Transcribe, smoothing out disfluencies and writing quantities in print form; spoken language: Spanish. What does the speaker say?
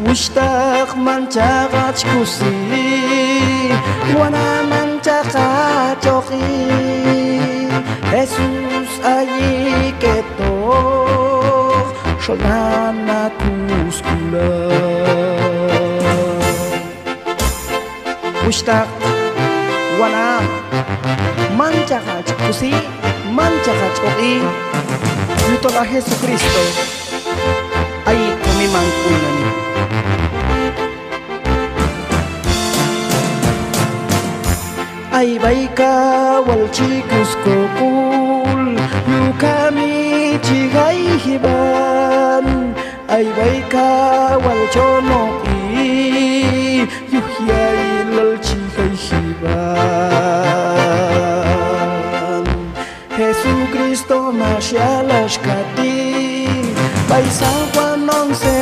Wishtaq manchaqach kusi wana manchaqach oqi Jesus allí que todo shonana kuskula Wishtaq wana manchaqach kusi manchaqach oqi yutola Jesucristo ahí kami mangkulan ay baika wal chikus kokul yukami chigay hiban ay baika wal chono i yuhyay lal chigay hiban Jesucristo masya lashkati bay San Juan 11